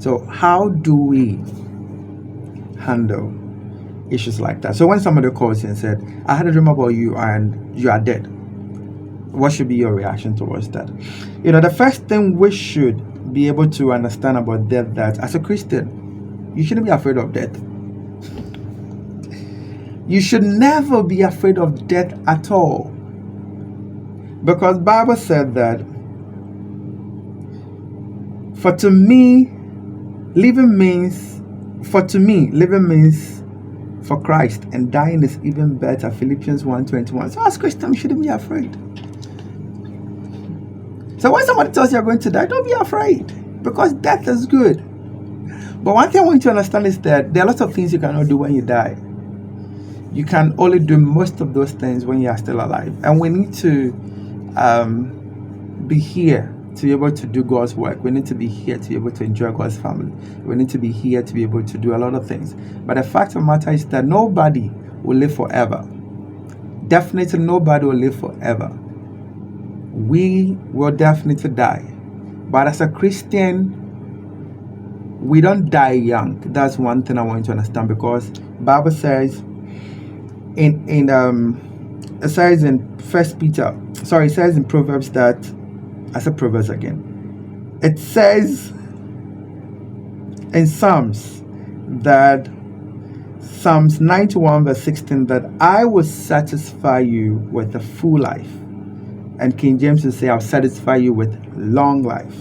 So how do we handle issues like that? So when somebody calls you and said, I had a dream about you and you are dead, what should be your reaction towards that? The first thing we should be able to understand about death, that as a Christian, you shouldn't be afraid of death. You should never be afraid of death at all. Because Bible said that, for to me, living means for Christ, and dying is even better. Philippians 1:21. So as Christians, you shouldn't be afraid. So when somebody tells you you're going to die, don't be afraid, because death is good. But one thing I want you to understand is that there are lots of things you cannot do when you die. You can only do most of those things when you are still alive. And we need to be here to be able to do God's work. We need to be here to be able to enjoy God's family. We need to be here to be able to do a lot of things. But the fact of the matter is that nobody will live forever. Definitely nobody will live forever. We will definitely die. But as a Christian, we don't die young. That's one thing I want you to understand, because Bible says it says in it says in Proverbs that, I said Proverbs again. It says in Psalms 91 verse 16, that I will satisfy you with a full life. And King James will say, I'll satisfy you with long life,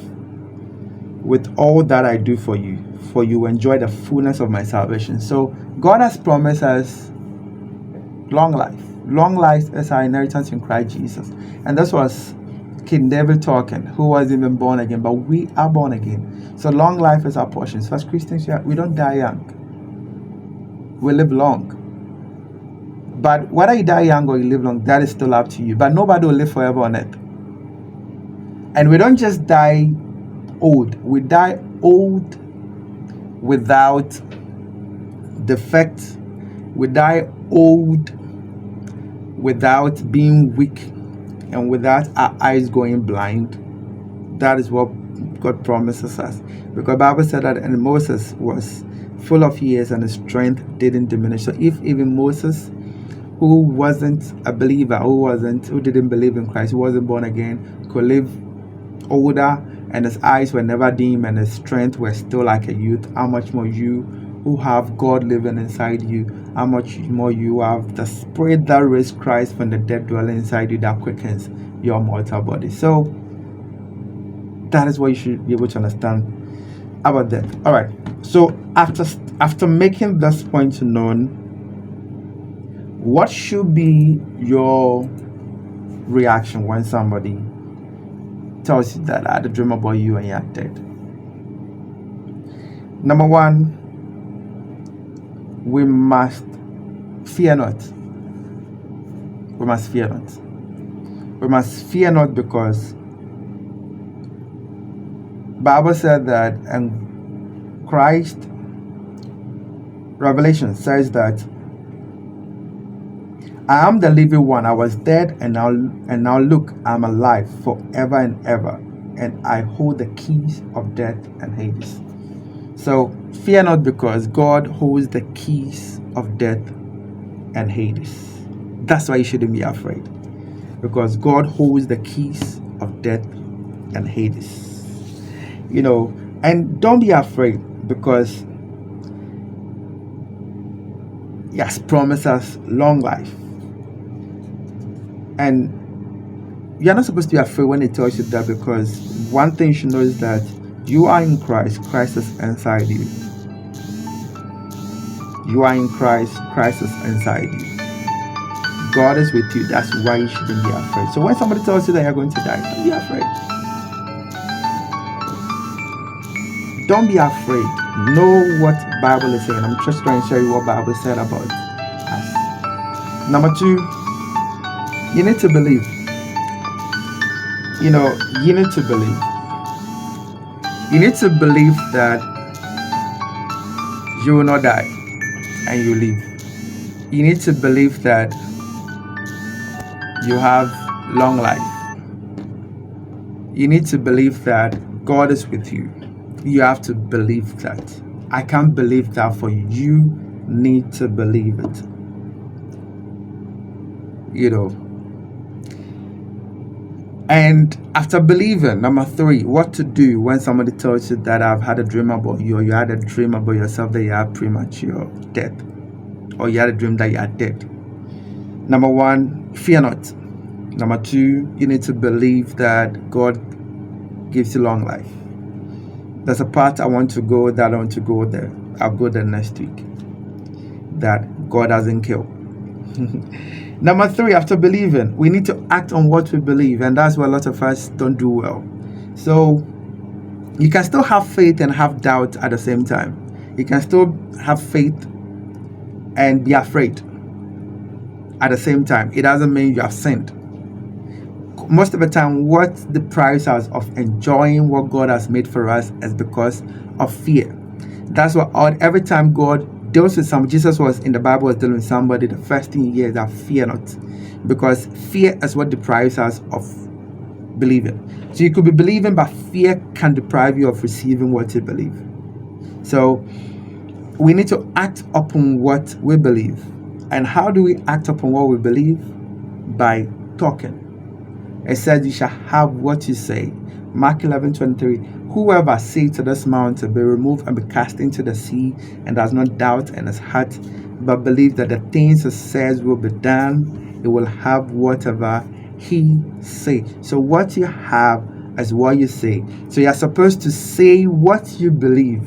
with all that I do for you enjoy the fullness of my salvation. So God has promised us long life. Long life is our inheritance in Christ Jesus. And this was King David talking, who wasn't even born again, but we are born again. So long life is our portion. So as Christians, we don't die young. We live long. But whether you die young or you live long, that is still up to you. But nobody will live forever on earth. And we don't just die old. We die old without defect. We die old without being weak and without our eyes going blind. That is what God promises us. Because the Bible said that, and Moses was full of years and his strength didn't diminish. So if even Moses, who wasn't a believer, who didn't believe in Christ, who wasn't born again, could live older and his eyes were never dim and his strength was still like a youth, how much more you who have God living inside you, how much more you have the Spirit that raised Christ from the dead dwelling inside you, that quickens your mortal body. So that is what you should be able to understand about death. All right. So after making this point known, what should be your reaction when somebody tells you that I had a dream about you and you're dead? Number one, we must fear not. We must fear not. We must fear not, because Bible said that, and Christ, Revelation says that, I am the living one. I was dead, and now look, I'm alive forever and ever, and I hold the keys of death and Hades. So fear not, because God holds the keys of death and Hades. That's why you shouldn't be afraid, because God holds the keys of death and Hades. And don't be afraid, because He has promised us long life. And you're not supposed to be afraid when He tells you that, because one thing you should know is that you are in Christ. Christ is inside you. You are in Christ. Christ is inside you. God is with you. That's why you shouldn't be afraid. So when somebody tells you that you're going to die, don't be afraid. Don't be afraid. Know what Bible is saying. I'm just trying to show you what Bible said about us. Number two, you need to believe. You need to believe. You need to believe that you will not die and you live. You need to believe that you have long life. You need to believe that God is with you. You have to believe that. I can't believe that for you. You need to believe it. You know. And after believing, number 3, what to do when somebody tells you that I've had a dream about you, or you had a dream about yourself that you are premature death, or you had a dream that you are dead. Number 1, fear not. Number 2, you need to believe that God gives you long life. There's a part I want to go that I want to go there. I'll go there next week. That God doesn't kill. Number 3, after believing, we need to act on what we believe, and that's where a lot of us don't do well. So you can still have faith and have doubt at the same time. You can still have faith and be afraid at the same time. It doesn't mean you have sinned. Most of the time, what deprives us of enjoying what God has made for us is because of fear. That's why every time God deals with somebody, Jesus was in the Bible was dealing with somebody, the first thing he hears is that fear not. Because fear is what deprives us of believing. So you could be believing, but fear can deprive you of receiving what you believe. So we need to act upon what we believe. And how do we act upon what we believe? By talking. It says you shall have what you say. Mark 11:23. Whoever says to this mountain, be removed and be cast into the sea, and does not doubt in his heart, but believe that the things he says will be done, he will have whatever he say. So what you have is what you say. So you're supposed to say what you believe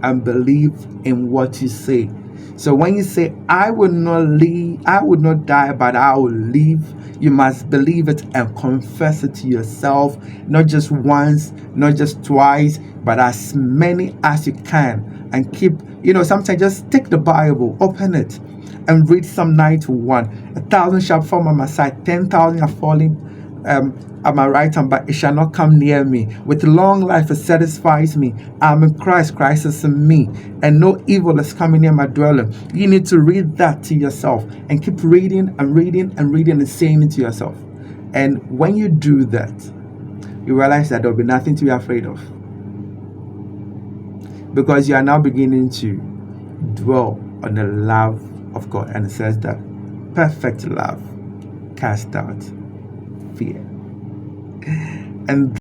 and believe in what you say. So when you say, I will not die, but I will live, you must believe it and confess it to yourself, not just once, not just twice, but as many as you can. And keep, sometimes just take the Bible, open it, and read Psalm 91. 1,000 shall fall on my side, 10,000 are falling at my right hand, but it shall not come near me. With long life it satisfies me. I'm in Christ, Christ is in me, and no evil is coming near my dwelling. You need to read that to yourself and keep reading and reading and reading and saying it to yourself. And when you do that, you realize that there will be nothing to be afraid of, because you are now beginning to dwell on the love of God. And it says that perfect love casts out fear. And